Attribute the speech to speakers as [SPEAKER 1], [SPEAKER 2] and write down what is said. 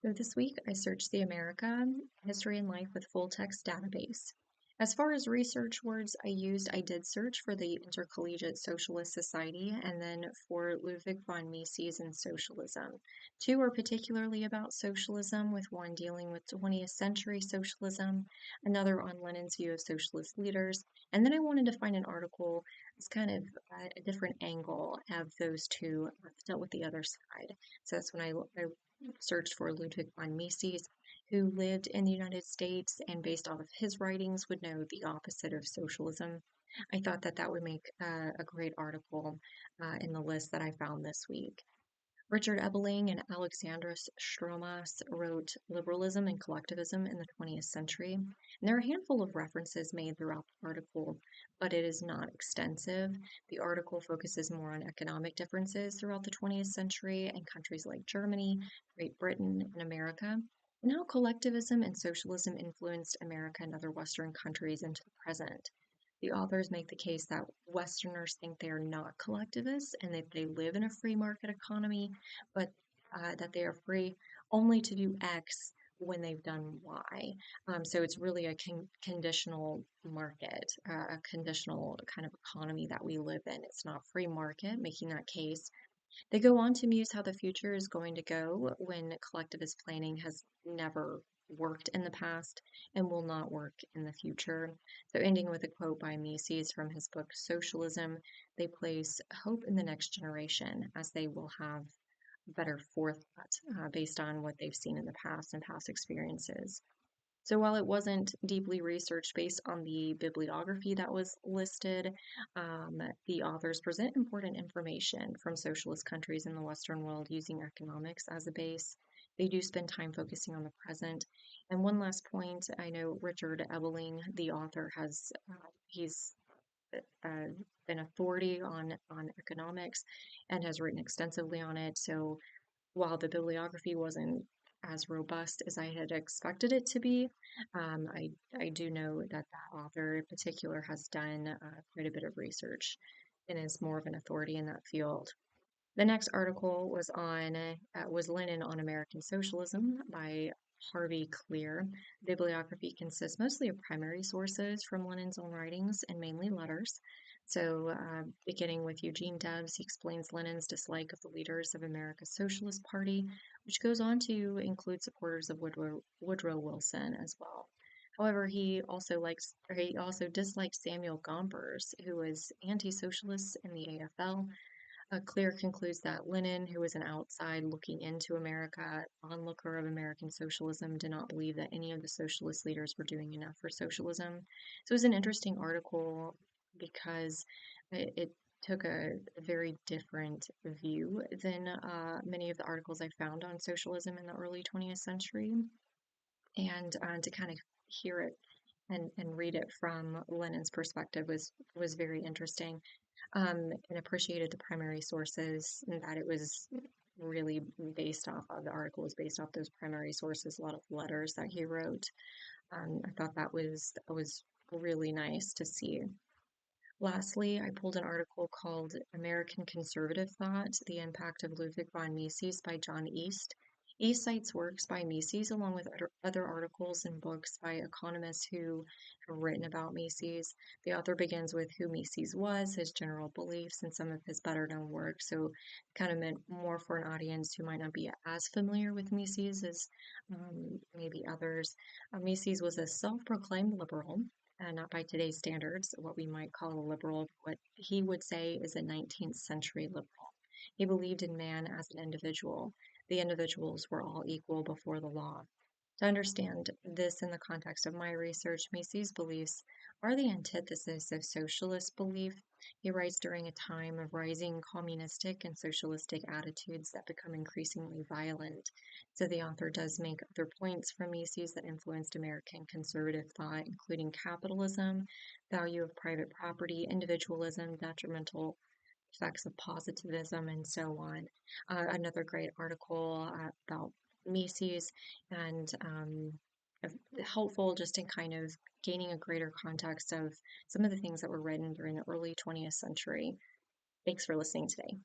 [SPEAKER 1] So this week I searched the America History and Life with Full Text database. As far as research words I did search for the Intercollegiate Socialist Society and then for Ludwig von Mises and socialism. Two are particularly about socialism, with one dealing with 20th century socialism, another on Lenin's view of socialist leaders, and then I wanted to find an article that's kind of a different angle of those two that dealt with the other side. So that's when I searched for Ludwig von Mises, who lived in the United States and based off of his writings would know the opposite of socialism. I thought that that would make a great article in the list that I found this week. Richard Ebeling and Alexandros Stromas wrote Liberalism and Collectivism in the 20th Century. And there are a handful of references made throughout the article, but it is not extensive. The article focuses more on economic differences throughout the 20th century in countries like Germany, Great Britain, and America, and how collectivism and socialism influenced America and other Western countries into the present. The authors make the case that Westerners think they are not collectivists and that they live in a free market economy, but that they are free only to do X when they've done Y. So it's really a conditional market, a conditional kind of economy that we live in. It's not free market, making that case. They go on to muse how the future is going to go when collectivist planning has never worked in the past and will not work in the future. So, ending with a quote by Mises from his book Socialism, they place hope in the next generation as they will have better forethought based on what they've seen in the past and past experiences. So while it wasn't deeply researched based on the bibliography that was listed, the authors present important information from socialist countries in the Western world using economics as a base. They do spend time focusing on the present. And one last point, I know Richard Ebeling, the author, he's uh, an authority on economics and has written extensively on it. So while the bibliography wasn't as robust as I had expected it to be, I do know that that author in particular has done quite a bit of research and is more of an authority in that field. The next article was Lenin on American Socialism by Harvey Clear. Bibliography consists mostly of primary sources from Lenin's own writings and mainly letters. So, beginning with Eugene Debs, he explains Lenin's dislike of the leaders of America's Socialist Party, which goes on to include supporters of Woodrow Wilson as well. However, he also disliked Samuel Gompers, who was anti-socialist in the AFL. Clear concludes that Lenin, who was an outside looking into America, onlooker of American socialism, did not believe that any of the socialist leaders were doing enough for socialism. So it was an interesting article because it took a very different view than many of the articles I found on socialism in the early 20th century. And to kind of hear it and read it from Lenin's perspective was very interesting, and appreciated the primary sources and that it was really based off of the article was based off those primary sources, a lot of letters that he wrote. I thought that was really nice to see. Lastly, I pulled an article called American Conservative Thought, The Impact of Ludwig von Mises by John East. East cites works by Mises along with other articles and books by economists who have written about Mises. The author begins with who Mises was, his general beliefs, and some of his better known work. So, kind of meant more for an audience who might not be as familiar with Mises as maybe others. Mises was a self proclaimed liberal, not by today's standards, what we might call a liberal, what he would say is a 19th century liberal. He believed in man as an individual. The individuals were all equal before the law. To understand this in the context of my research, Mises' beliefs are the antithesis of socialist belief. He writes during a time of rising communistic and socialistic attitudes that become increasingly violent. So the author does make other points from Mises that influenced American conservative thought, including capitalism, value of private property, individualism, detrimental effects of positivism, and so on. Another great article about Mises and helpful just in kind of gaining a greater context of some of the things that were written during the early 20th century. Thanks for listening today.